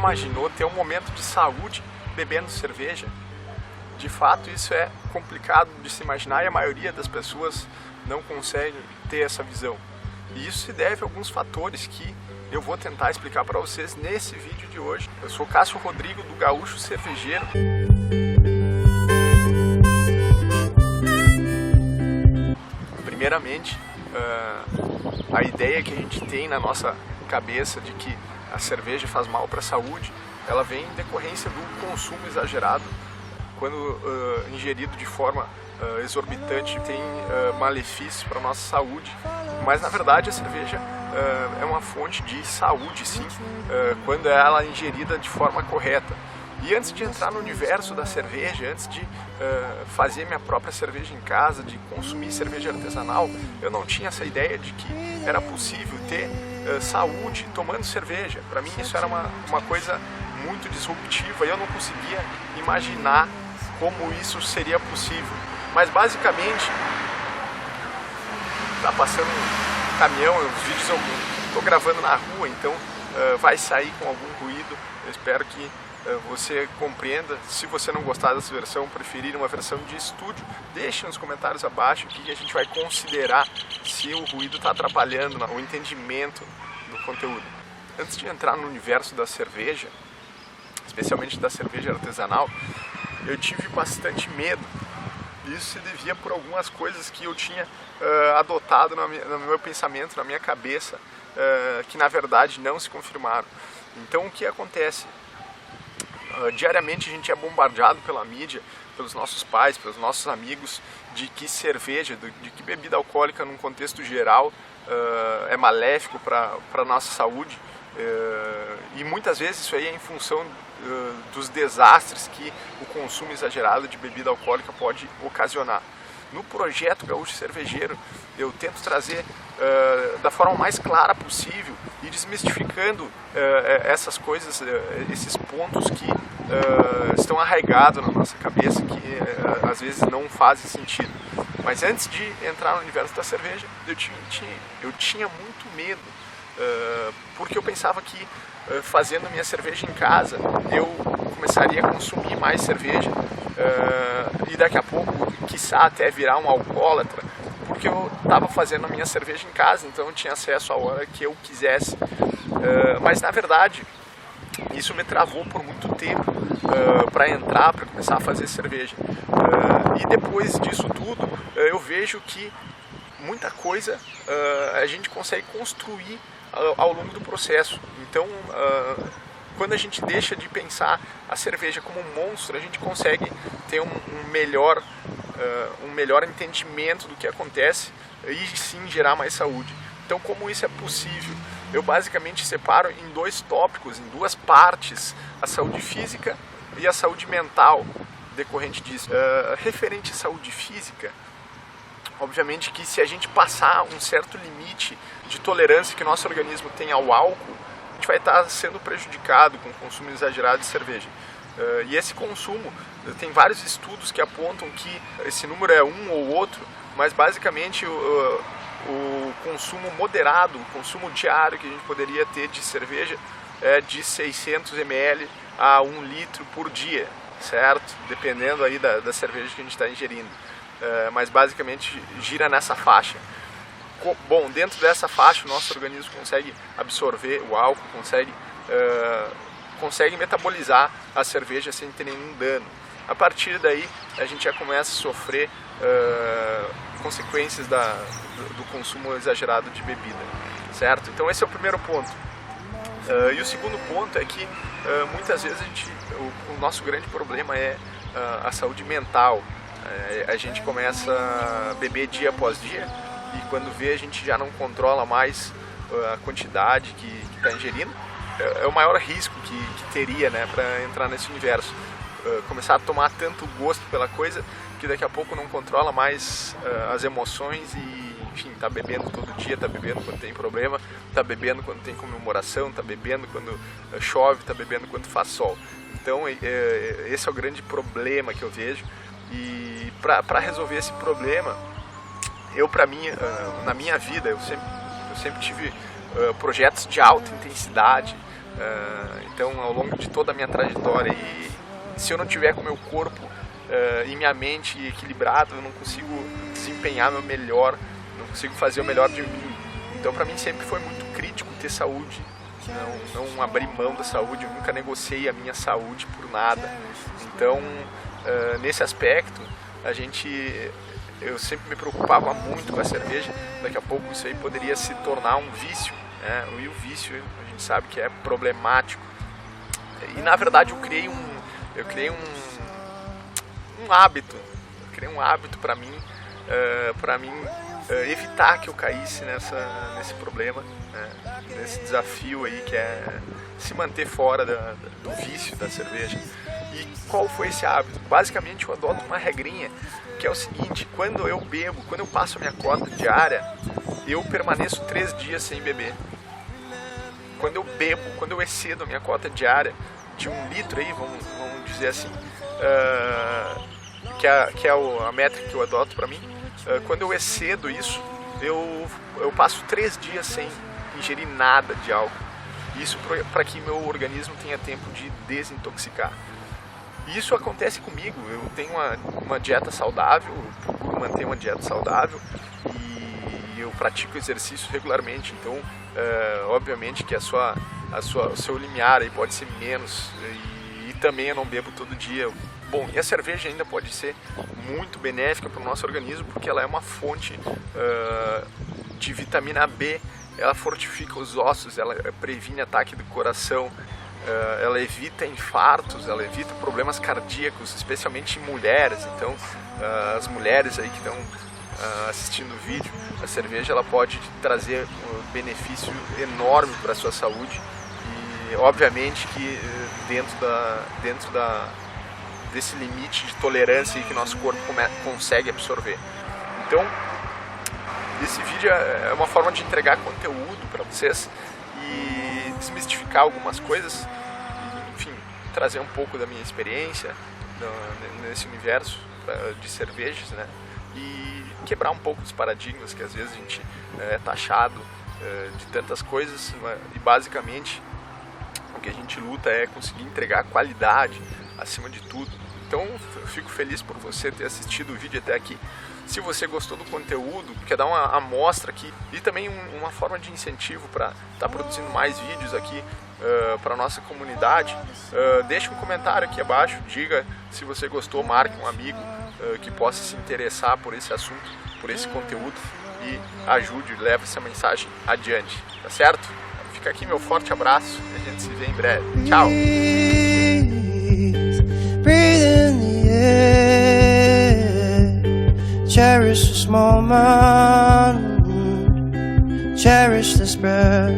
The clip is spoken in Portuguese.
imaginou ter um momento de saúde bebendo cerveja? De fato, isso é complicado de se imaginar e a maioria das pessoas não consegue ter essa visão. E isso se deve a alguns fatores que eu vou tentar explicar para vocês nesse vídeo de hoje. Eu sou Cássio Rodrigo, do Gaúcho Cervejeiro. Primeiramente, a ideia que a gente tem na nossa cabeça de que a cerveja faz mal para a saúde, ela vem em decorrência do consumo exagerado. Quando ingerido de forma exorbitante, tem malefícios para a nossa saúde. Mas na verdade a cerveja é uma fonte de saúde, sim, quando ela é ingerida de forma correta. E antes de entrar no universo da cerveja, antes de fazer minha própria cerveja em casa, de consumir cerveja artesanal, eu não tinha essa ideia de que era possível ter saúde tomando cerveja. Para mim isso era uma coisa muito disruptiva e eu não conseguia imaginar como isso seria possível. Mas basicamente, tá passando um caminhão, os vídeos eu estou gravando na rua, então vai sair com algum ruído. Eu espero que você compreenda. Se você não gostar dessa versão, preferir uma versão de estúdio, deixe nos comentários abaixo o que a gente vai considerar se o ruído está atrapalhando o entendimento do conteúdo. Antes de entrar no universo da cerveja, especialmente da cerveja artesanal, eu tive bastante medo. Isso se devia por algumas coisas que eu tinha adotado no meu pensamento, na minha cabeça, que na verdade não se confirmaram. Então o que acontece? Diariamente a gente é bombardeado pela mídia, pelos nossos pais, pelos nossos amigos, de que cerveja, de que bebida alcoólica num contexto geral é maléfico para a nossa saúde. E muitas vezes isso aí é em função dos desastres que o consumo exagerado de bebida alcoólica pode ocasionar. No projeto Gaúcho Cervejeiro, eu tento trazer da forma mais clara possível e desmistificando essas coisas, esses pontos que estão arraigados na nossa cabeça, que às vezes não fazem sentido. Mas antes de entrar no universo da cerveja, eu tinha muito medo, porque eu pensava que fazendo minha cerveja em casa, eu começaria a consumir mais cerveja e daqui a pouco, quiçá até virar um alcoólatra, porque eu estava fazendo a minha cerveja em casa, então eu tinha acesso a hora que eu quisesse. Mas na verdade, isso me travou por muito tempo para começar a fazer cerveja. E depois disso tudo, eu vejo que muita coisa a gente consegue construir ao longo do processo. Então, quando a gente deixa de pensar a cerveja como um monstro, a gente consegue ter um melhor entendimento do que acontece e sim gerar mais saúde. Então, como isso é possível? Eu basicamente separo em dois tópicos, em duas partes, a saúde física e a saúde mental decorrente disso. Referente à saúde física, obviamente que se a gente passar um certo limite de tolerância que nosso organismo tem ao álcool, a gente vai estar sendo prejudicado com o consumo exagerado de cerveja. E esse consumo, tem vários estudos que apontam que esse número é um ou outro, mas basicamente o consumo moderado, o consumo diário que a gente poderia ter de cerveja é de 600 ml a 1 litro por dia, certo? Dependendo aí da cerveja que a gente está ingerindo. Mas basicamente gira nessa faixa. Bom, dentro dessa faixa o nosso organismo consegue absorver o álcool, consegue metabolizar a cerveja sem ter nenhum dano. A partir daí a gente já começa a sofrer consequências do consumo exagerado de bebida, certo? Então esse é o primeiro ponto. E o segundo ponto é que muitas vezes o nosso grande problema é a saúde mental. A gente começa a beber dia após dia e quando vê a gente já não controla mais a quantidade que está ingerindo. É o maior risco que teria, né, para entrar nesse universo. Começar a tomar tanto gosto pela coisa que daqui a pouco não controla mais as emoções e, enfim, tá bebendo todo dia, tá bebendo quando tem problema, tá bebendo quando tem comemoração, tá bebendo quando chove, tá bebendo quando faz sol. Então esse é o grande problema que eu vejo. E para resolver esse problema, na minha vida, eu sempre tive projetos de alta intensidade, Então, ao longo de toda a minha trajetória, e se eu não tiver com o meu corpo e minha mente equilibrado, eu não consigo desempenhar meu melhor, não consigo fazer o melhor de mim. Então, para mim sempre foi muito crítico ter saúde, não abrir mão da saúde. Eu nunca negociei a minha saúde por nada. Então, nesse aspecto, eu sempre me preocupava muito com a cerveja. Daqui a pouco isso aí poderia se tornar um vício, né? E o vício a gente sabe que é problemático. E na verdade eu criei um hábito. Eu criei um hábito para mim evitar que eu caísse nesse problema, né? Nesse desafio aí que é se manter fora do vício da cerveja. E qual foi esse hábito? Basicamente eu adoto uma regrinha, que é o seguinte: quando eu bebo, quando eu passo a minha cota diária, eu permaneço 3 dias sem beber. Quando eu bebo, quando eu excedo a minha cota diária de 1 litro aí, vamos dizer assim, que é a métrica que eu adoto para mim, quando eu excedo isso, eu passo 3 dias sem ingerir nada de álcool. Isso para que meu organismo tenha tempo de desintoxicar. Isso acontece comigo. Eu tenho uma dieta saudável, eu procuro manter uma dieta saudável e eu pratico exercício regularmente. Então, obviamente que o seu limiar aí pode ser menos, e também eu não bebo todo dia. Bom, e a cerveja ainda pode ser muito benéfica para o nosso organismo, porque ela é uma fonte de vitamina B, ela fortifica os ossos, ela previne ataque do coração, ela evita infartos, ela evita problemas cardíacos, especialmente em mulheres. Então, as mulheres aí que estão assistindo o vídeo, a cerveja ela pode trazer um benefício enorme para a sua saúde, e obviamente que dentro desse limite de tolerância aí que nosso corpo consegue absorver. Então, esse vídeo é uma forma de entregar conteúdo para vocês e desmistificar algumas coisas, e, enfim, trazer um pouco da minha experiência nesse universo de cervejas, né? E quebrar um pouco dos paradigmas que às vezes a gente é taxado de tantas coisas, e basicamente o que a gente luta é conseguir entregar qualidade acima de tudo. Então eu fico feliz por você ter assistido o vídeo até aqui. Se você gostou do conteúdo, quer dar uma amostra aqui e também uma forma de incentivo para estar produzindo mais vídeos aqui para a nossa comunidade, deixe um comentário aqui abaixo, diga se você gostou, marque um amigo que possa se interessar por esse assunto, por esse conteúdo, e ajude, leve essa mensagem adiante, tá certo? Fica aqui meu forte abraço e a gente se vê em breve. Tchau! Cherish this moment, cherish this breath.